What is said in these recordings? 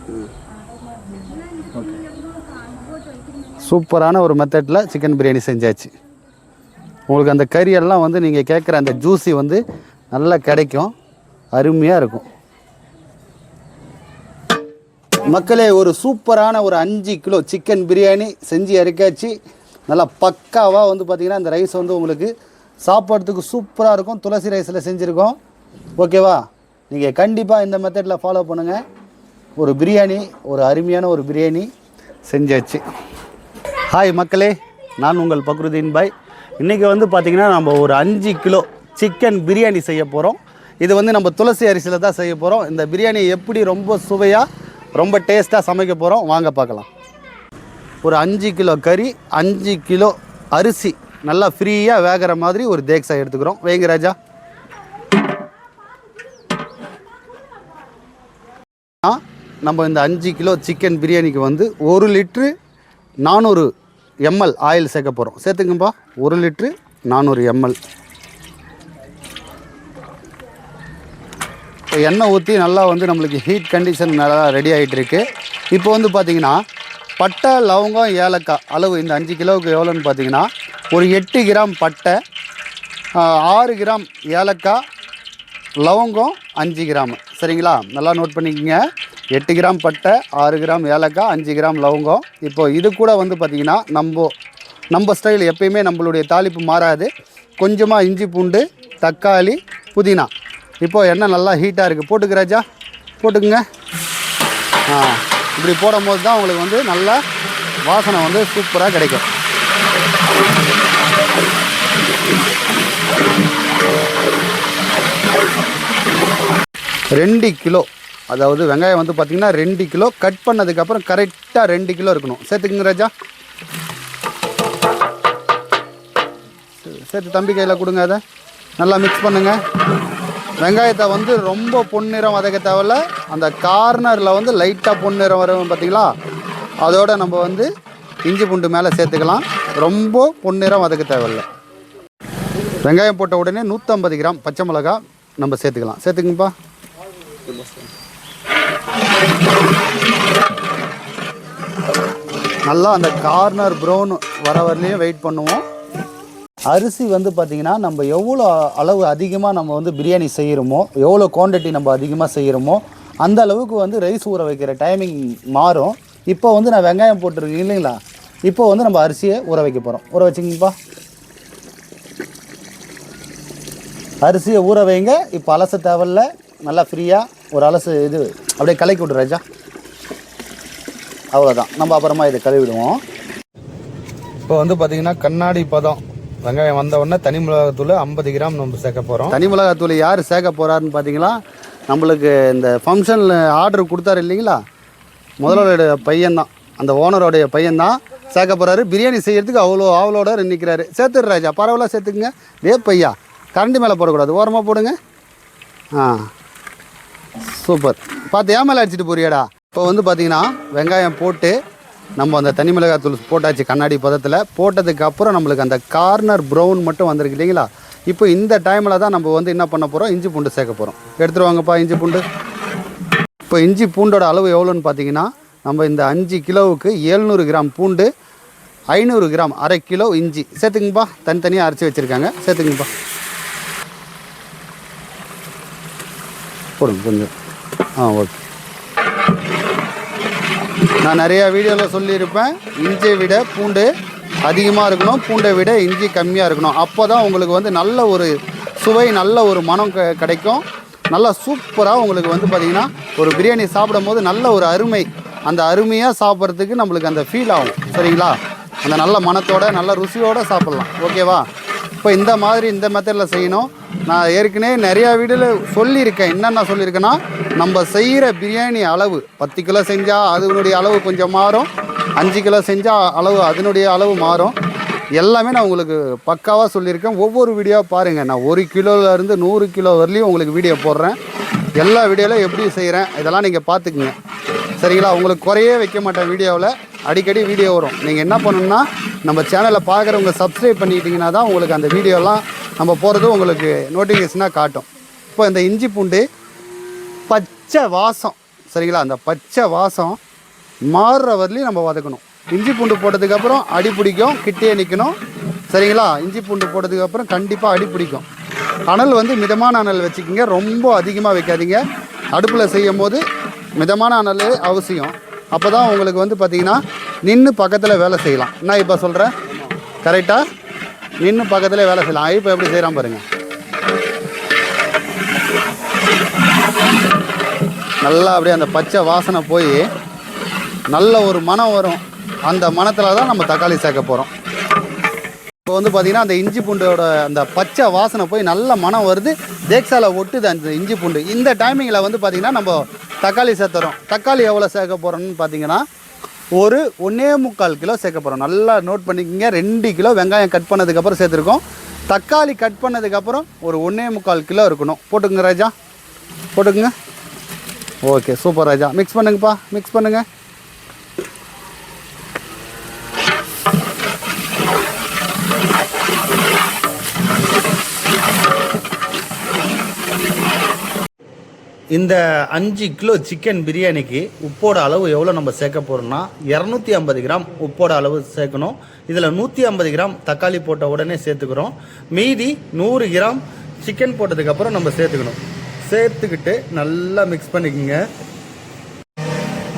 Okay, சூப்பரான ஒரு மெத்தடில் சிக்கன் பிரியாணி செஞ்சாச்சு. உங்களுக்கு அந்த கறியெல்லாம் வந்து நீங்கள் கேட்குற அந்த ஜூஸி வந்து நல்லா கிடைக்கும், அருமையாக இருக்கும். மக்களே, ஒரு சூப்பரான ஒரு 5 கிலோ சிக்கன் பிரியாணி செஞ்சு இறக்காச்சு. நல்லா பக்காவாக வந்து பார்த்திங்கன்னா இந்த ரைஸ் வந்து உங்களுக்கு சாப்பாடுறதுக்கு சூப்பராக இருக்கும். துளசி ரைஸில் செஞ்சுருக்கோம். ஓகேவா? நீங்கள் கண்டிப்பாக இந்த மெத்தடில் ஃபாலோ பண்ணுங்கள். ஒரு பிரியாணி, ஒரு அருமையான ஒரு பிரியாணி செஞ்சாச்சு. ஹாய் மக்களே, நான் உங்கள் பக்ருதீன் பாய். இன்றைக்கி வந்து பார்த்திங்கன்னா நம்ம ஒரு 5 கிலோ சிக்கன் பிரியாணி செய்ய போகிறோம். இது வந்து நம்ம துளசி அரிசியில் தான் செய்ய போகிறோம். இந்த பிரியாணி எப்படி ரொம்ப சுவையாக ரொம்ப டேஸ்ட்டாக சமைக்க போகிறோம், வாங்க பார்க்கலாம். ஒரு 5 கிலோ கறி, 5 கிலோ அரிசி நல்லா ஃப்ரீயாக வேகிற மாதிரி ஒரு தேக்ஸா எடுத்துக்கிறோம். வைங்க ராஜா. நம்ம இந்த 5 கிலோ சிக்கன் பிரியாணிக்கு வந்து 1 லிட்ரு 400 ml ஆயில் சேர்க்க போகிறோம். சேர்த்துங்கப்பா. 1 லிட்ரு 400 ml எண்ணெய் ஊற்றி நல்லா வந்து நம்மளுக்கு ஹீட் கண்டிஷன் நல்லா ரெடி ஆகிட்டு இருக்கு. இப்போ வந்து பார்த்திங்கன்னா பட்டை, லவங்கம், ஏலக்காய் அளவு இந்த 5 கிலோவுக்கு எவ்வளோன்னு பார்த்தீங்கன்னா ஒரு 8 கிராம் பட்டை, 6 கிராம் ஏலக்காய், லவங்கம் 5 கிராம். சரிங்களா? நல்லா நோட் பண்ணிக்கோங்க. 8 கிராம் பட்டை, 6 கிராம் ஏலக்காய், 5 கிராம் லவங்கம். இப்போ இது கூட வந்து பார்த்திங்கன்னா நம்ம ஸ்டைல் எப்பயுமே நம்மளுடைய தாளிப்பு மாறாது. கொஞ்சமாக இஞ்சி பூண்டு, தக்காளி, புதினா. இப்போது எண்ணெய் நல்லா ஹீட்டாக இருக்குது. போட்டுக்க ராஜா, போட்டுக்குங்க. இப்படி போடும் போது தான் உங்களுக்கு வந்து நல்ல வாசனை வந்து சூப்பராக கிடைக்கும். ரெண்டு கிலோ, அதாவது வெங்காயம் வந்து பார்த்திங்கன்னா 2 கிலோ கட் பண்ணதுக்கப்புறம் கரெக்டாக 2 கிலோ இருக்கணும். சேர்த்துக்குங்க ராஜா. சேர்த்து தம்பி கையில் கொடுங்க. அதை நல்லா மிக்ஸ் பண்ணுங்கள். வெங்காயத்தை வந்து ரொம்ப பொன்னிறம் வதக்க தேவையில்ல. அந்த கார்னரில் வந்து லைட்டாக பொன்னிறம் வரும் பார்த்திங்களா, அதோடு நம்ம வந்து இஞ்சி பூண்டு மேலே சேர்த்துக்கலாம். ரொம்ப பொன்னிறம் வதக்க தேவையில்லை. வெங்காயம் போட்ட உடனே 150 கிராம் பச்சை மிளகா நம்ம சேர்த்துக்கலாம். சேர்த்துக்குங்கப்பா. நல்லா அந்த கார்னர் ப்ரௌன் வர வரலையும் வெயிட் பண்ணுவோம். அரிசி வந்து பார்த்திங்கன்னா நம்ம எவ்வளோ அளவு அதிகமாக நம்ம வந்து பிரியாணி செய்கிறோமோ, எவ்வளோ குவான்டிட்டி நம்ம அதிகமாக செய்கிறோமோ அந்த அளவுக்கு வந்து ரைஸ் ஊற வைக்கிற டைமிங் மாறும். இப்போ வந்து நான் வெங்காயம் போட்டிருக்கேன் இல்லைங்களா, இப்போ வந்து நம்ம அரிசியை ஊற வைக்க போகிறோம். ஊற வச்சுங்கப்பா. அரிசியை ஊற வைங்க. இப்போ அலச தேவையில்ல. நல்லா ஃப்ரீயாக ஒரு அலசு இது அப்படியே கலக்கி விட்ரு ராஜா. அவ்வளோதான். நம்ம அப்புறமா இதை கழுவிடுவோம். இப்போ வந்து பார்த்திங்கன்னா கண்ணாடி பதம் வெங்காயம் வந்தவுடனே தனி மிளகாத்தூள் 50 கிராம் நம்ம சேர்க்க போகிறோம். தனி மிளகாத்தூள் யார் சேர்க்க போகிறாருன்னு பார்த்தீங்களா, நம்மளுக்கு இந்த ஃபங்க்ஷனில் ஆர்டர் கொடுத்தாரு இல்லைங்களா, முதலோடைய பையன்தான், அந்த ஓனரோடைய பையன்தான் சேர்க்க போகிறாரு. பிரியாணி செய்கிறதுக்கு அவ்வளோ ஆவலோட நிற்கிறாரு. சேர்த்துரு ராஜா, பரவாயில்ல சேர்த்துக்குங்க. பையா கரண்டி மேலே போடக்கூடாது, ஓரமாக போடுங்க. சூப்பர். பார்த்து ஏன் மேலே அடிச்சுட்டு போறியாடா. இப்போ வந்து பார்த்திங்கன்னா வெங்காயம் போட்டு நம்ம அந்த தனி மிளகாத்தூள் போட்டாச்சு. கண்ணாடி பதத்தில் போட்டதுக்கப்புறம் நம்மளுக்கு அந்த கார்னர் ப்ரௌன் மட்டும் வந்திருக்கு இல்லைங்களா. இப்போ இந்த டைமில் தான் நம்ம வந்து என்ன பண்ண போகிறோம், இஞ்சி பூண்டு சேர்க்க போகிறோம். எடுத்துகிட்டு வாங்கப்பா இஞ்சி பூண்டு. இப்போ இஞ்சி பூண்டோட அளவு எவ்வளோன்னு பார்த்தீங்கன்னா நம்ம இந்த 5 கிலோவுக்கு 700 கிராம் பூண்டு, 500 கிராம், அரை கிலோ இஞ்சி சேர்த்துக்குங்கப்பா. தனித்தனியாக அரைச்சி வச்சுருக்காங்க. சேர்த்துக்குங்கப்பா. போடுங்க கொஞ்சம். ஓகே. நான் நிறையா வீடியோவில் சொல்லியிருப்பேன், இஞ்சியை விட பூண்டு அதிகமாக இருக்கணும், பூண்டை விட இஞ்சி கம்மியாக இருக்கணும். அப்போ தான் உங்களுக்கு வந்து நல்ல ஒரு சுவை, நல்ல ஒரு மனம் கிடைக்கும். நல்லா சூப்பராக உங்களுக்கு வந்து பார்த்திங்கன்னா ஒரு பிரியாணி சாப்பிடும் போது நல்ல ஒரு அருமை, அந்த அருமையாக சாப்பிட்றதுக்கு நம்மளுக்கு அந்த ஃபீல் ஆகும். சரிங்களா? அந்த நல்ல மனத்தோட நல்ல ருசியோடு சாப்பிட்லாம். ஓகேவா? இப்போ இந்த மாதிரி இந்த மெத்தடில் செய்யணும். நான் ஏற்கனவே நிறையா வீடியோவில் சொல்லியிருக்கேன். என்னென்ன சொல்லியிருக்கேன்னா, நம்ம செய்கிற பிரியாணி அளவு 10 கிலோ செஞ்சால் அதனுடைய அளவு கொஞ்சம் மாறும், 5 கிலோ செஞ்சால் அளவு அதனுடைய அளவு மாறும். எல்லாமே நான் உங்களுக்கு பக்காவாக சொல்லியிருக்கேன். ஒவ்வொரு வீடியோவாக பாருங்கள். நான் 1 கிலோவிலேருந்து 100 கிலோ வரலையும் உங்களுக்கு வீடியோ போடுறேன். எல்லா வீடியோவில் எப்படி செய்கிறேன் இதெல்லாம் நீங்கள் பார்த்துக்குங்க. சரிங்களா? உங்களுக்கு குறையே வைக்க மாட்டேன். வீடியோவில் அடிக்கடி வீடியோ வரும். நீங்கள் என்ன பண்ணணுன்னா, நம்ம சேனலை பார்க்குறவங்க சப்ஸ்கிரைப் பண்ணிக்கிட்டிங்கன்னா தான் உங்களுக்கு அந்த வீடியோலாம் நம்ம போகிறது உங்களுக்கு நோட்டிஃபிகேஷனாக காட்டும். இப்போ இந்த இஞ்சி பூண்டு பச்சை வாசம் சரிங்களா? அந்த பச்சை வாசம் மாறுற வரலையும் நம்ம வதக்கணும். இஞ்சி பூண்டு போட்டதுக்கப்புறம் அடி பிடிக்கும், கிட்டே நிற்கணும் சரிங்களா? இஞ்சி பூண்டு போட்டதுக்கப்புறம் கண்டிப்பாக அடி பிடிக்கும். அனல் வந்து மிதமான அனல் வச்சுக்கிங்க, ரொம்ப அதிகமாக வைக்காதீங்க. அடுப்பில் செய்யும் போது மிதமான அனல் அவசியம். அப்போ தான் உங்களுக்கு வந்து பார்த்திங்கன்னா நின்று பக்கத்தில் வேலை செய்யலாம். நான் இப்போ சொல்கிறேன் கரெக்டாக, நின்று பக்கத்தில் வேலை செய்யலாம். இப்போ எப்படி செய்கிறான் பாருங்கள். நல்லா அப்படியே அந்த பச்சை வாசனை போய் நல்ல ஒரு மனம் வரும். அந்த மனத்தில் தான் நம்ம தக்காளி சேர்க்க போகிறோம். இப்போ வந்து பார்த்திங்கன்னா அந்த இஞ்சி பூண்டோட அந்த பச்சை வாசனை போய் நல்ல மனம் வருது, தேக்ஸால ஒட்டுது அந்த இஞ்சி பூண்டு. இந்த டைமிங்கில் வந்து பார்த்திங்கன்னா நம்ம தக்காளி சேர்த்துறோம். தக்காளி எவ்வளோ சேர்க்க போகிறோம்னு பார்த்தீங்கன்னா ஒரு 1.25 கிலோ சேர்க்க போகிறோம். நல்லா நோட் பண்ணிக்கோங்க. 2 கிலோ வெங்காயம் கட் பண்ணதுக்கப்புறம் சேர்த்துருக்கோம். தக்காளி கட் பண்ணதுக்கப்புறம் ஒரு 1.25 கிலோ இருக்கணும். போட்டுக்குங்க ராஜா, போட்டுக்குங்க. ஓகே, சூப்பர் ராஜா. மிக்ஸ் பண்ணுங்கப்பா, மிக்ஸ் பண்ணுங்கள். இந்த 5 கிலோ சிக்கன் பிரியாணிக்கு உப்போட அளவு எவ்வளோ நம்ம சேர்க்க போகிறோம்னா 250 கிராம் உப்போட அளவு சேர்க்கணும். இதில் 150 கிராம் தக்காளி போட்ட உடனே சேர்த்துக்கிறோம். மீதி 100 கிராம் சிக்கன் போட்டதுக்கப்புறம் நம்ம சேர்த்துக்கணும். சேர்த்துக்கிட்டு நல்லா மிக்ஸ் பண்ணிக்கோங்க.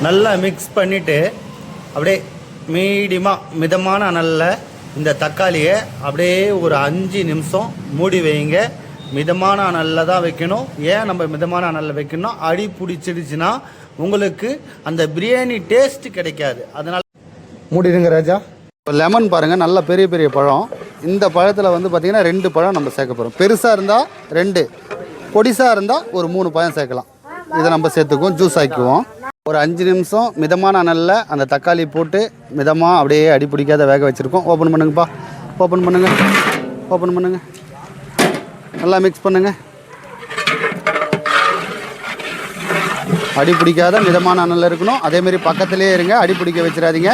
நல்லா மிக்ஸ் பண்ணிவிட்டு அப்படியே மீடியமாக மிதமான அனலில் இந்த தக்காளியை அப்படியே ஒரு 5 நிமிஷம் மூடி வைங்க. மிதமான அனலில் தான் வைக்கணும். ஏன் நம்ம மிதமான அனலில் வைக்கணும், அடி பிடிச்சிடுச்சுன்னா உங்களுக்கு அந்த பிரியாணி டேஸ்ட் கிடைக்காது. அதனால் மூடிடுங்க ராஜா. இப்போ லெமன் பாருங்கள், நல்ல பெரிய பெரிய பழம். இந்த பழத்தில் வந்து பார்த்திங்கன்னா 2 பழம் நம்ம சேர்க்க போகிறோம். பெருசாக இருந்தால் 2, பொடிசாக இருந்தால் ஒரு 3 பழம் சேர்க்கலாம். இதை நம்ம சேர்த்துக்குவோம், ஜூஸ் ஆக்கிக்குவோம். ஒரு 5 நிமிஷம் மிதமான அனலில் அந்த தக்காளி போட்டு மிதமாக அப்படியே அடி பிடிக்காத வேக வச்சுருக்கோம். ஓப்பன் பண்ணுங்கப்பா, ஓப்பன் பண்ணுங்கள், ஓப்பன் பண்ணுங்கள். நல்லா மிக்ஸ் பண்ணுங்கள். அடி பிடிக்காத மிதமான அனலில் இருக்கணும். அதேமாரி பக்கத்துலேயே இருங்க, அடி பிடிக்க வச்சிடாதீங்க.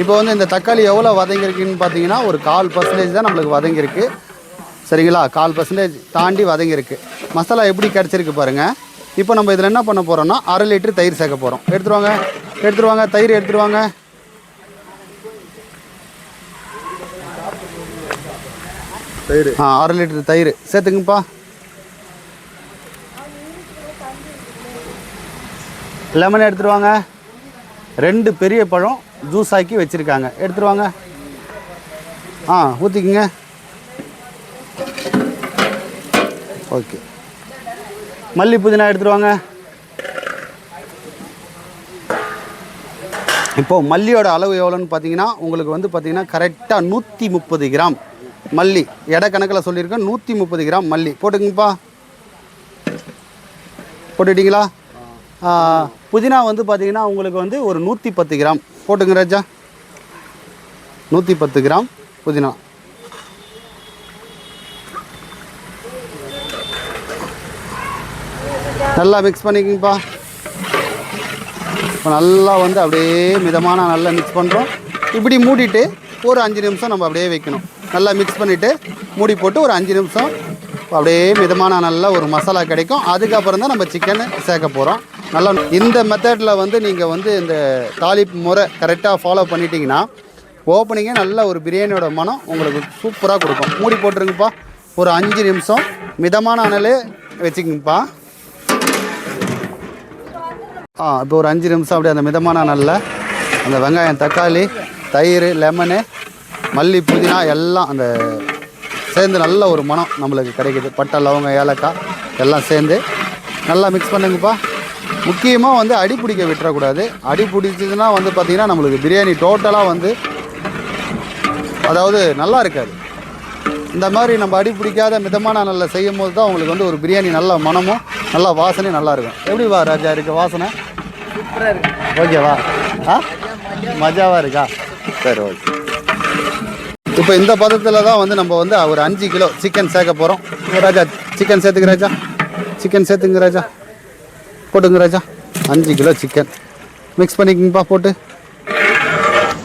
இப்போ வந்து இந்த தக்காளி எவ்வளோ வதங்கிருக்குன்னு பார்த்தீங்கன்னா ஒரு 1/4% தான் நம்மளுக்கு வதங்கியிருக்கு சரிங்களா? 1/4% தாண்டி வதங்கியிருக்கு. மசாலா எப்படி கிடச்சிருக்கு பாருங்கள். இப்போ நம்ம இதில் என்ன பண்ண போகிறோம்னா 1/2 லிட்டர் தயிர் சேர்க்க போகிறோம். எடுத்துருவாங்க, எடுத்துருவாங்க, தயிர் எடுத்துருவாங்க. தயிர் 1/2 லிட்டர் தயிர் சேர்த்துங்கப்பா. லெமன் எடுத்துருவாங்க. 2 பெரிய பழம் ஜூஸ் ஆக்கி வச்சுருக்காங்க, எடுத்துருவாங்க. ஊற்றிக்குங்க. ஓகே, மல்லி புதினா எடுத்துருவாங்க. இப்போது மல்லியோட அளவு எவ்வளோன்னு பார்த்தீங்கன்னா உங்களுக்கு வந்து பார்த்திங்கன்னா கரெக்டாக 130 கிராம் மல்லி. எடை கணக்கில் சொல்லியிருக்கேன். 130 கிராம் மல்லி போட்டுக்குங்கப்பா. போட்டுட்டிங்களா? புதினா வந்து பார்த்திங்கன்னா உங்களுக்கு வந்து ஒரு 110 கிராம் போட்டுங்க ராஜா. 110 கிராம் புதினா. நல்லா மிக்ஸ் பண்ணிக்கங்கப்பா. இப்போ நல்லா வந்து அப்படியே மிதமான நல்லா மிக்ஸ் பண்ணுறோம். இப்படி மூடிட்டு ஒரு 5 நிமிஷம் நம்ம அப்படியே வைக்கணும். நல்லா மிக்ஸ் பண்ணிவிட்டு மூடி போட்டு ஒரு 5 நிமிஷம் அப்படியே மிதமான நல்ல ஒரு மசாலா கிடைக்கும். அதுக்கப்புறம் தான் நம்ம சிக்கனை சேர்க்க போகிறோம். நல்லா இந்த மெத்தடில் வந்து நீங்கள் வந்து இந்த தாளிப்பு முறை கரெக்டாக ஃபாலோ பண்ணிட்டீங்கன்னா ஓப்பனிங்கே நல்ல ஒரு பிரியாணியோட மனம் உங்களுக்கு சூப்பராக கொடுக்கும். மூடி போட்டுருங்கப்பா. ஒரு 5 நிமிஷம் மிதமான அனலே வச்சுக்கங்கப்பா. இப்போ ஒரு 5 நிமிஷம் அப்படியே அந்த மிதமான அனலில் அந்த வெங்காயம், தக்காளி, தயிர், லெமனு, மல்லி, புதினா எல்லாம் அந்த சேர்ந்து நல்ல ஒரு மனம் நம்மளுக்கு கிடைக்கிது. பட்டை, லவங்கம், ஏலக்காய் எல்லாம் சேர்ந்து நல்லா மிக்ஸ் பண்ணுங்கப்பா. முக்கியமாக வந்து அடி பிடிக்க விட்டுறக்கூடாது. அடி பிடிச்சதுன்னா வந்து பார்த்திங்கன்னா நம்மளுக்கு பிரியாணி டோட்டலாக வந்து அதாவது நல்லா இருக்காது. இந்த மாதிரி நம்ம அடி பிடிக்காத மிதமான நல்லா செய்யும் போது தான் உங்களுக்கு வந்து ஒரு பிரியாணி நல்ல மனமும் நல்லா வாசனையும் நல்லாயிருக்கும். எப்படி வா ராஜா இருக்குது வாசனை? சூப்பராக இருக்குது. ஓகேவா? மஜாவாக இருக்கா? சரி, ஓகே. இப்போ இந்த பதத்தில் தான் வந்து நம்ம வந்து ஒரு 5 கிலோ சிக்கன் சேர்க்க போகிறோம். ராஜா சிக்கன் சேர்த்துக்க ராஜா, சிக்கன் சேர்த்துங்க ராஜா, போட்டுங்க ராஜா. 5 கிலோ சிக்கன் மிக்ஸ் பண்ணிக்கிங்கப்பா. போட்டு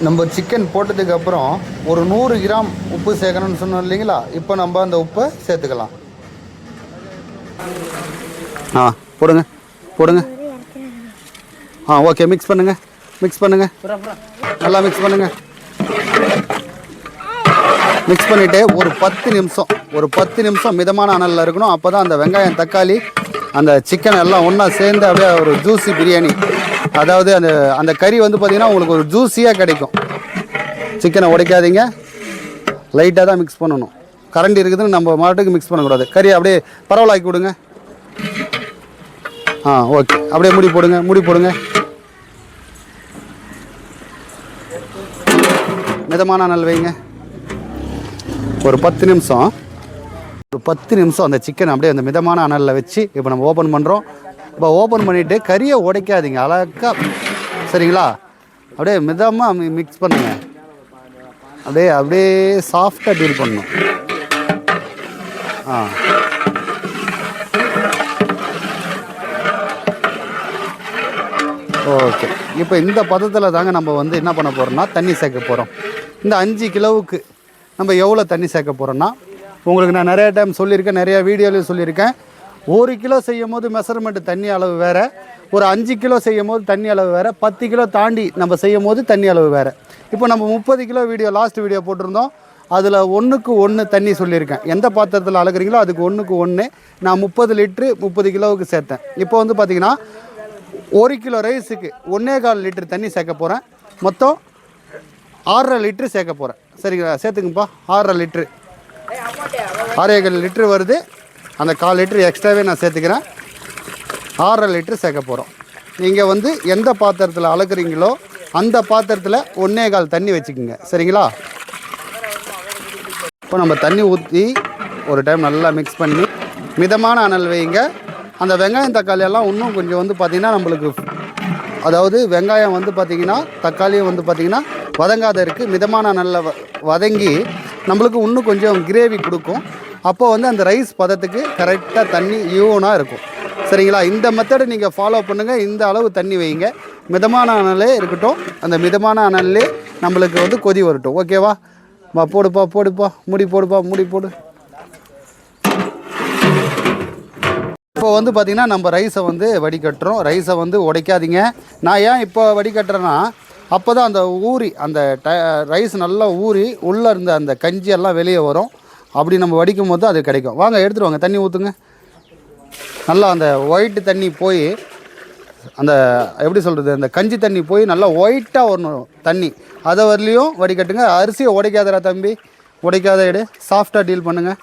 நம்ம சிக்கன் போட்டதுக்கப்புறம் ஒரு 100 கிராம் உப்பு சேர்க்கணும்னு சொன்னோம் இல்லைங்களா? இப்போ நம்ம அந்த உப்பை சேர்த்துக்கலாம். போடுங்க போடுங்க. ஓகே, மிக்ஸ் பண்ணுங்கள், மிக்ஸ் பண்ணுங்கள், நல்லா மிக்ஸ் பண்ணுங்கள். மிக்ஸ் பண்ணிவிட்டு ஒரு 10 நிமிஷம் மிதமான அனலில் இருக்கணும். அப்போ தான் அந்த வெங்காயம், தக்காளி, அந்த சிக்கன் எல்லாம் ஒன்றா சேர்ந்து அப்படியே ஒரு ஜூஸி பிரியாணி, அதாவது அந்த கறி வந்து பார்த்திங்கன்னா உங்களுக்கு ஒரு ஜூஸியாக கிடைக்கும். சிக்கனை உடைக்காதீங்க, லைட்டாக தான் மிக்ஸ் பண்ணணும். கரண்டி இருக்குதுன்னு நம்ம மாட்டுக்கு மிக்ஸ் பண்ணக்கூடாது. கறி அப்படியே பரவலாக்கி விடுங்க. ஓகே, அப்படியே மூடி போடுங்க. மிதமான அனல் வைங்க. ஒரு 10 நிமிஷம் அந்த சிக்கன் அப்படியே அந்த மிதமான அனலில் வச்சு இப்போ நம்ம ஓப்பன் பண்ணுறோம். இப்போ ஓப்பன் பண்ணிவிட்டு கறியை உடைக்காதீங்க, அழகாக, சரிங்களா? அப்படியே மிதமாக மிக்ஸ் பண்ணுங்க. அப்படியே சாஃப்டாக டீல் பண்ணணும். ஓகே, இப்போ இந்த பதத்தில் தாங்க நம்ம வந்து என்ன பண்ண போகிறோம்னா தண்ணி சேர்க்க போகிறோம். இந்த 5 கிலோவுக்கு நம்ம எவ்வளோ தண்ணி சேர்க்க போகிறோன்னா, உங்களுக்கு நான் நிறைய டைம் சொல்லியிருக்கேன், நிறையா வீடியோலையும் சொல்லியிருக்கேன். 1 கிலோ செய்யும் போது மெஷர்மெண்ட்டு தண்ணி அளவு வேறு, ஒரு 5 கிலோ செய்யும் போது தண்ணி அளவு வேறு, 10 கிலோ தாண்டி நம்ம செய்யும் போது தண்ணி அளவு வேறு. இப்போ நம்ம 30 கிலோ லாஸ்ட் வீடியோ போட்டிருந்தோம். அதில் 1க்கு 1 தண்ணி சொல்லியிருக்கேன். எந்த பாத்திரத்தில் அளக்குறீங்களோ அதுக்கு 1க்கு 1 நான் 30 லிட்ரு 30 கிலோவுக்கு சேர்த்தேன். இப்போ வந்து பார்த்திங்கன்னா 1 கிலோ ரைஸுக்கு 1.25 லிட்டர் தண்ணி சேர்க்க போகிறேன். மொத்தம் 6.5 லிட்ரு சேர்க்க போகிறேன். சரிங்களா? சேர்த்துங்கப்பா. 6.5 லிட்ரு 6.25 லிட்ரு வருது. அந்த 1/4 லிட்ரு எக்ஸ்ட்ராவே நான் சேர்த்துக்கிறேன். 6.5 லிட்ரு சேர்க்க போகிறோம். நீங்கள் வந்து எந்த பாத்திரத்தில் அளக்குறீங்களோ அந்த பாத்திரத்தில் 1.25 தண்ணி வச்சுக்கோங்க. சரிங்களா? இப்போ நம்ம தண்ணி ஊற்றி ஒரு டைம் நல்லா மிக்ஸ் பண்ணி மிதமான அனல் வைங்க. அந்த வெங்காயம் தக்காளி எல்லாம் இன்னும் கொஞ்சம் வந்து பார்த்திங்கன்னா நம்மளுக்கு, அதாவது வெங்காயம் வந்து பார்த்திங்கன்னா தக்காளியும் வந்து பார்த்திங்கன்னா வதங்காத இருக்குது. மிதமான அனலில் வதங்கி நம்மளுக்கு இன்னும் கொஞ்சம் கிரேவி கொடுக்கும். அப்போ வந்து அந்த ரைஸ் பதத்துக்கு கரெக்டாக தண்ணி ஈவனாக இருக்கும். சரிங்களா? இந்த மெத்தடை நீங்கள் ஃபாலோ பண்ணுங்கள். இந்த அளவு தண்ணி வைங்க. மிதமான அனலே இருக்கட்டும். அந்த மிதமான அனல்லே நம்மளுக்கு வந்து கொதி வரட்டும். ஓகேவா? போடுப்பா மூடி போடு. இப்போ வந்து பார்த்திங்கன்னா நம்ம ரைஸை வந்து வடிகட்டுறோம். ரைஸை வந்து உடைக்காதீங்க. நான் ஏன் இப்போ வடிகட்டுறேன்னா, அப்போ தான் அந்த ரைஸ் நல்லா ஊறி உள்ளே இருந்த அந்த கஞ்சி எல்லாம் வெளியே வரும். அப்படி நம்ம வடிக்கும் போது அது கிடைக்கும். வாங்க எடுத்துகிட்டு வாங்க, தண்ணி ஊற்றுங்க. நல்லா அந்த ஒயிட்டு தண்ணி போய் அந்த எப்படி சொல்கிறது, அந்த கஞ்சி தண்ணி போய் நல்லா ஒயிட்டாக வரணும் தண்ணி. அதை வரலையும் வடிகட்டுங்க. அரிசியை உடைக்காதடா தம்பி, உடைக்காத எடு. சாஃப்டாக டீல் பண்ணுங்கள்.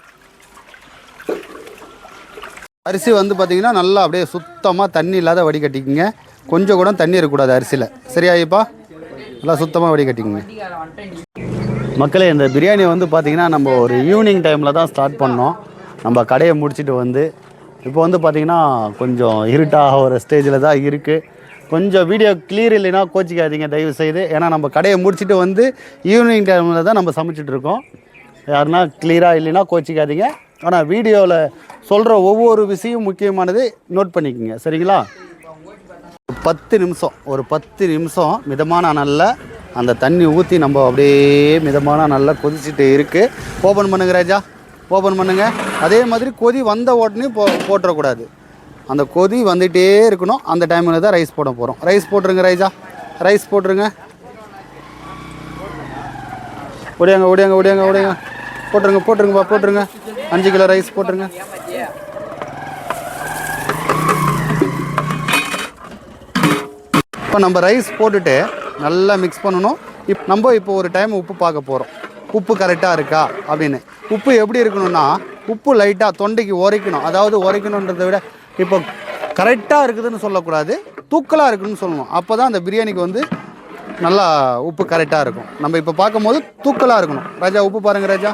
அரிசி வந்து பார்த்திங்கன்னா நல்லா அப்படியே சுத்தமாக தண்ணி இல்லாத வடிகட்டிக்குங்க. கொஞ்சம் கூட தண்ணி இருக்கக்கூடாது அரிசியில். சரியாயிப்பா? நல்லா சுத்தமாக வடிகட்டிக்குங்க. மக்களே, இந்த பிரியாணி வந்து பார்த்திங்கன்னா நம்ம ஒரு ஈவினிங் டைமில் தான் ஸ்டார்ட் பண்ணோம். நம்ம கடையை முடிச்சுட்டு வந்து இப்போ வந்து பார்த்திங்கன்னா கொஞ்சம் இருட்டாக ஒரு ஸ்டேஜில் தான் இருக்குது. கொஞ்சம் வீடியோ கிளியர் இல்லைன்னா கோச்சிக்காதீங்க தயவு செய்து. ஏன்னா நம்ம கடையை முடிச்சுட்டு வந்து ஈவினிங் டைமில் தான் நம்ம சமைச்சிட்ருக்கோம். யாருன்னா கிளியராக இல்லைன்னா கோச்சிக்காதீங்க. ஆனால் வீடியோவில் சொல்கிற ஒவ்வொரு விஷயம் முக்கியமானது, நோட் பண்ணிக்கோங்க. சரிங்களா? 10 நிமிஷம் மிதமான அனலில் அந்த தண்ணி ஊற்றி நம்ம அப்படியே மிதமான நல்லா கொதிச்சுட்டு இருக்குது. ஓப்பன் பண்ணுங்க ராஜா, ஓப்பன் பண்ணுங்கள். அதே மாதிரி கொதி வந்த உடனே போட்டுறக்கூடாது. அந்த கொதி வந்துகிட்டே இருக்கணும். அந்த டைமில் தான் ரைஸ் போட போகிறோம். ரைஸ் போட்டுருங்க ராஜா, ரைஸ் போட்டுருங்க. ஓடியாங்க. போட்டுருங்க. 5 கிலோ ரைஸ் போட்டுருங்க. இப்போ நம்ம ரைஸ் போட்டுட்டு நல்லா மிக்ஸ் பண்ணணும். இப்போ ஒரு டைம் உப்பு பார்க்க போகிறோம். உப்பு கரெக்டாக இருக்கா அப்படின்னு. உப்பு எப்படி இருக்கணும்னா, உப்பு லைட்டாக தொண்டைக்கு உரைக்கணும். அதாவது உரைக்கணுன்றதை விட இப்போ கரெக்டாக இருக்குதுன்னு சொல்லக்கூடாது, தூக்கலாக இருக்குதுன்னு சொல்லணும். அப்போ தான் அந்த பிரியாணிக்கு வந்து நல்லா உப்பு கரெக்டாக இருக்கும். நம்ம இப்போ பார்க்கும்போது தூக்கலாக இருக்கணும். ராஜா உப்பு பாருங்கள் ராஜா.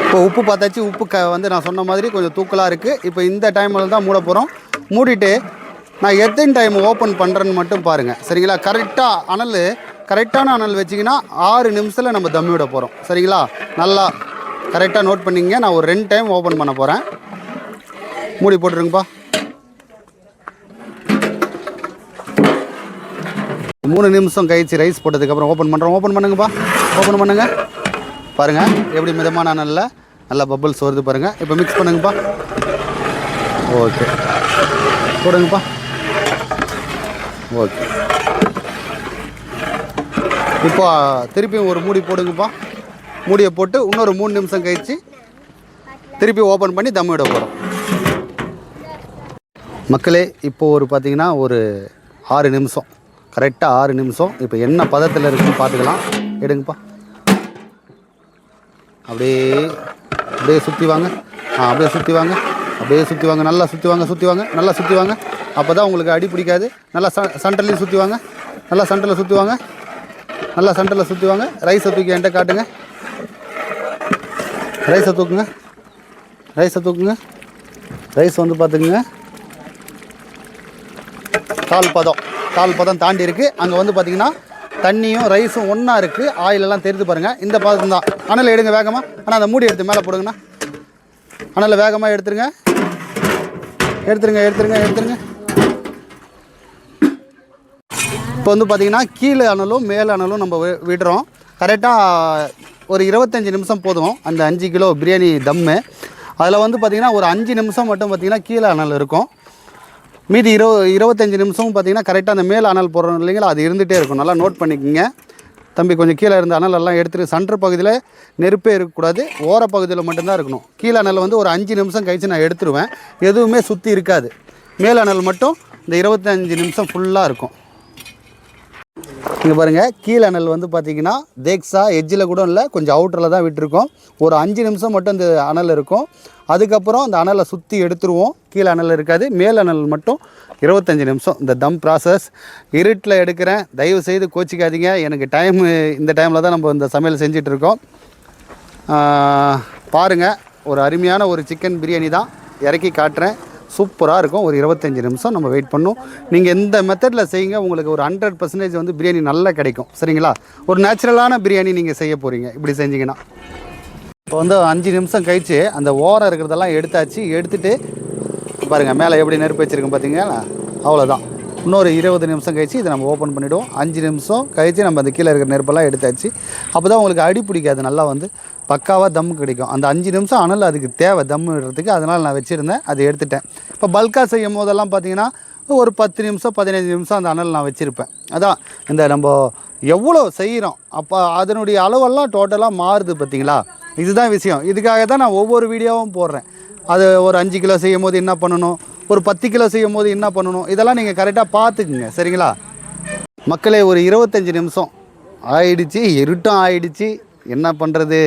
இப்போ உப்பு பார்த்தாச்சு. உப்பு வந்து நான் சொன்ன மாதிரி கொஞ்சம் தூக்கலாக இருக்குது. இப்போ இந்த டைமில் தான் மூட போகிறோம். மூடிட்டு நான் எத்தனை டைம் ஓப்பன் பண்ணுறேன்னு மட்டும் பாருங்கள். சரிங்களா? கரெக்டான அனல் வச்சிங்கன்னா 6 நிமிஷத்தில் நம்ம தம்மி விட போகிறோம். சரிங்களா? நல்லா கரெக்டாக நோட் பண்ணிங்க. நான் ஒரு 2 டைம் ஓப்பன் பண்ண போகிறேன். மூடி போட்டுருங்கப்பா. 3 நிமிஷம் கழிச்சு ரைஸ் போட்டதுக்கப்புறம் ஓப்பன் பண்ணுறோம். ஓப்பன் பண்ணுங்கப்பா, ஓப்பன் பண்ணுங்கள். பாருங்கள் எப்படி மிதமான அனலில் நல்லா பபிள்ஸ் வருது பாருங்கள். இப்போ மிக்ஸ் பண்ணுங்கப்பா. ஓகே, போடுங்கப்பா. ஓகே, இப்போ திருப்பியும் ஒரு மூடி போடுங்கப்பா. மூடியை போட்டு இன்னொரு 3 நிமிஷம் கழித்து திருப்பி ஓப்பன் பண்ணி தம் விட போகிறோம். மக்களே, இப்போது ஒரு பார்த்திங்கன்னா ஒரு 6 நிமிஷம், கரெக்டாக 6 நிமிஷம். இப்போ என்ன பதத்தில் இருக்குன்னு பார்த்துக்கலாம். எடுங்கப்பா. அப்படியே அப்படியே சுற்றி வாங்க. அப்படியே சுற்றி வாங்க, அப்படியே சுற்றி வாங்க, நல்லா சுற்றி வாங்க, சுற்றி வாங்க, நல்லா சுற்றி வாங்க. அப்போ தான் உங்களுக்கு அடி பிடிக்காது. நல்லா சென்டர்லேயும் சுற்றி வாங்க, நல்லா சென்டரில் சுற்றி வாங்க, நல்லா சென்டரில் சுற்றி வாங்க. ரைஸை தூக்கி என்கிட்ட காட்டுங்க. ரைஸை தூக்குங்க, ரைஸை தூக்குங்க. ரைஸ் வந்து பார்த்துக்குங்க கால் பதம் தாண்டி இருக்குது. அங்கே வந்து பார்த்திங்கன்னா தண்ணியும் ரைஸும் ஒன்றா இருக்குது. ஆயிலெல்லாம் தெரிந்து பாருங்கள். இந்த பதம் தான். அனல் எடுங்க வேகமாக. ஆனால் அந்த மூடி எடுத்து மேலே போடுங்கண்ணா. அனலை வேகமாக எடுத்துருங்க, எடுத்துருங்க, எடுத்துருங்க, எடுத்துருங்க. இப்போ வந்து பார்த்திங்கன்னா கீழே அனலும் மேலே அனலும் நம்ம விடுறோம். கரெக்டாக ஒரு 25 நிமிஷம் போதும் அந்த 5 கிலோ பிரியாணி தம்மு. அதில் வந்து பார்த்திங்கன்னா ஒரு 5 நிமிஷம் மட்டும் பார்த்திங்கன்னா கீழே அனல் இருக்கும். மீதி 25 நிமிஷமும் பார்த்திங்கன்னா கரெக்டாக அந்த மேலே அனல் போடுறோம் இல்லைங்களா, அது இருந்துகிட்டே இருக்கும். நல்லா நோட் பண்ணிக்கோங்க தம்பி. கொஞ்சம் கீழே இருந்த அனலெல்லாம் எடுத்துகிட்டு சென்டர் பகுதியில் நெருப்பே இருக்கக்கூடாது, ஓர பகுதியில் மட்டும்தான் இருக்கணும். கீழே அனல் வந்து ஒரு 5 நிமிஷம் கழித்து நான் எடுத்துருவேன். எதுவுமே சுற்றி இருக்காது. மேலே அனல் மட்டும் இந்த 25 நிமிஷம் ஃபுல்லாக இருக்கும். இங்கே பாருங்கள், கீழே அனல் வந்து பார்த்திங்கன்னா தேக்ஸா எஜ்ஜில் கூட இல்லை, கொஞ்சம் அவுட்டரில் தான் விட்டுருக்கோம். ஒரு 5 நிமிஷம் மட்டும் இந்த அனல் இருக்கும். அதுக்கப்புறம் அந்த அனலை சுற்றி எடுத்துருவோம். கீழே அனல் இருக்காது, மேல் அனல் மட்டும் 25 நிமிஷம். இந்த தம் ப்ராசஸ் இருட்டில் எடுக்கிறேன், தயவு செய்து கோச்சிக்காதீங்க. எனக்கு இந்த டைமில் தான் நம்ம இந்த சமையல் செஞ்சிட்ருக்கோம். பாருங்கள், ஒரு அருமையான ஒரு சிக்கன் பிரியாணி தான் இறக்கி காட்டுறேன். சூப்பராக இருக்கும். ஒரு 25 நிமிஷம் நம்ம வெயிட் பண்ணணும். நீங்கள் எந்த மெத்தடில் செய்யுங்க, உங்களுக்கு ஒரு 100% வந்து பிரியாணி நல்லா கிடைக்கும். சரிங்களா? ஒரு நேச்சுரலான பிரியாணி நீங்கள் செய்ய போகிறீங்க இப்படி செஞ்சிங்கன்னா. இப்போ வந்து 5 நிமிஷம் கழித்து அந்த ஓரம் இருக்கிறதெல்லாம் எடுத்தாச்சு. எடுத்துகிட்டு பாருங்கள் மேலே எப்படி நெருப்பு வச்சுருக்கோம் பார்த்தீங்களா, அவ்வளோதான். இன்னொரு 20 நிமிஷம் கழித்து இதை நம்ம ஓப்பன் பண்ணிவிடுவோம். 5 நிமிஷம் கழித்து நம்ம அந்த கீழே இருக்கிற நெருப்பெல்லாம் எடுத்தாச்சு. அப்போ தான் உங்களுக்கு அடி பிடிக்காது, நல்லா வந்து பக்காவாக தம்மு கிடைக்கும். அந்த 5 நிமிஷம் அனல் அதுக்கு தேவை தம்மு விடுறதுக்கு. அதனால் நான் வச்சுருந்தேன், அதை எடுத்துட்டேன். இப்போ பல்காக செய்யும் போதெல்லாம் பார்த்தீங்கன்னா ஒரு 10 நிமிஷம் 15 நிமிஷம் அந்த அனல் நான் வச்சுருப்பேன். அதான் இந்த நம்ம எவ்வளோ செய்கிறோம் அப்போ அதனுடைய அளவெல்லாம் டோட்டலாக மாறுது பார்த்தீங்களா. இதுதான் விஷயம். இதுக்காக தான் நான் ஒவ்வொரு வீடியோவும் போடுறேன். அது ஒரு 5 கிலோ செய்யும் போது என்ன பண்ணணும், ஒரு 10 கிலோ செய்யும் போது என்ன பண்ணணும், இதெல்லாம் நீங்கள் கரெக்டாக பார்த்துக்குங்க. சரிங்களா மக்களே? ஒரு 25 நிமிஷம் ஆயிடுச்சு, இருட்டும் ஆயிடுச்சு. என்ன பண்ணுறது,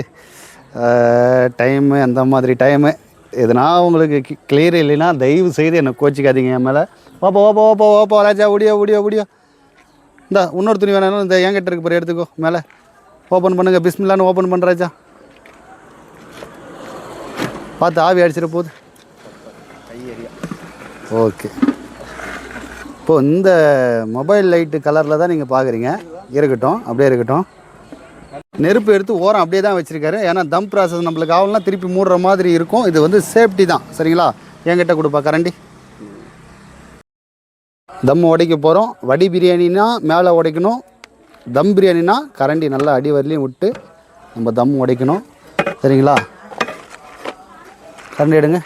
டைமு அந்த மாதிரி டைமு. எதுனா உங்களுக்கு கிளியர் இல்லைன்னா தயவு செய்து என்னை கோச்சிக்காதீங்க என் மேலே. ஓப்போ ராஜா, ஓடியோ. இந்த இன்னொரு துணி வேணாலும் இந்த என்கிட்ட இருக்கு பாரு, எடுத்துக்கோ. மேலே ஓப்பன் பண்ணுங்கள். பிஸ்மில்லான்னு ஓப்பன் பண்ணுற ராஜா. பார்த்து ஆவி அடிச்சிட போகுது. ஓகே, இப்போது இந்த மொபைல் லைட்டு கலரில் தான் நீங்கள் பார்க்குறீங்க. இருக்கட்டும், அப்படியே இருக்கட்டும். நெருப்பு எடுத்து ஓரம் அப்படியே தான் வச்சுருக்காரு. ஏன்னா தம் ப்ராசஸ் நம்மளுக்கு ஆகலாம், திருப்பி மூடுற மாதிரி இருக்கும். இது வந்து சேஃப்டி தான். சரிங்களா? என்கிட்ட கொடுப்பா கரண்டி. தம் உடைக்க போகிறோம். வடி பிரியாணினா மேலே உடைக்கணும், தம் பிரியாணினா கரண்டி நல்லா அடி வரலையும் விட்டு நம்ம தம் உடைக்கணும். சரிங்களா? கரண்டி எடுங்க.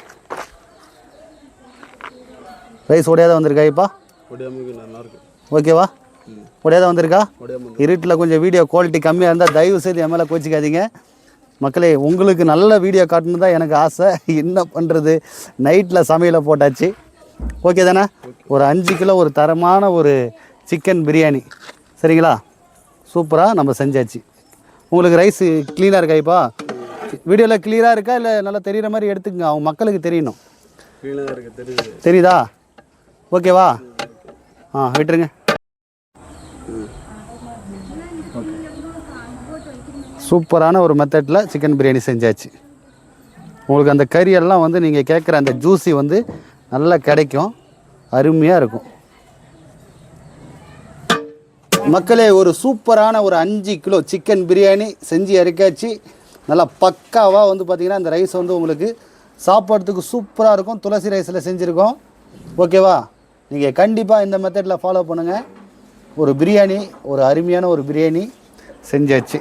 ரைஸ் உடையாத வந்திருக்கா இப்போ? ஓகேவா? உடையாத வந்திருக்கா? இருட்டில் கொஞ்சம் வீடியோ குவாலிட்டி கம்மியாக இருந்தால் தயவு செய்து என் மேலே கோச்சிக்காதீங்க மக்களே. உங்களுக்கு நல்ல வீடியோ காட்டணும் தான் எனக்கு ஆசை. என்ன பண்ணுறது, நைட்டில் சமையலை போட்டாச்சு. ஓகே தானே? ஒரு 5 கிலோ ஒரு தரமான ஒரு சிக்கன் பிரியாணி. சரிங்களா? சூப்பராக நம்ம செஞ்சாச்சு. உங்களுக்கு ரைஸு க்ளீனாக இருக்கா இப்போ? வீடியோவில் கிளியராக இருக்கா இல்லை நல்லா தெரிகிற மாதிரி எடுத்துக்கங்க, அவங்க மக்களுக்கு தெரியணும். தெரியுதா? ஓகேவா? விட்டுருங்க. சூப்பரான ஒரு மெத்தடில் சிக்கன் பிரியாணி செஞ்சாச்சு. உங்களுக்கு அந்த கறியெல்லாம் வந்து நீங்கள் கேட்குற அந்த ஜூஸி வந்து நல்லா கிடைக்கும், அருமையாக இருக்கும் மக்களே. ஒரு சூப்பரான ஒரு 5 கிலோ சிக்கன் பிரியாணி செஞ்சு இறக்காச்சு. நல்லா பக்காவாக வந்து பார்த்திங்கன்னா இந்த ரைஸ் வந்து உங்களுக்கு சாப்பாடுறதுக்கு சூப்பராக இருக்கும். துளசி ரைஸில் செஞ்சுருக்கோம். ஓகேவா? நீங்கள் கண்டிப்பாக இந்த மெத்தடில் ஃபாலோ பண்ணுங்கள். ஒரு பிரியாணி, ஒரு அருமையான ஒரு பிரியாணி செஞ்சாச்சு.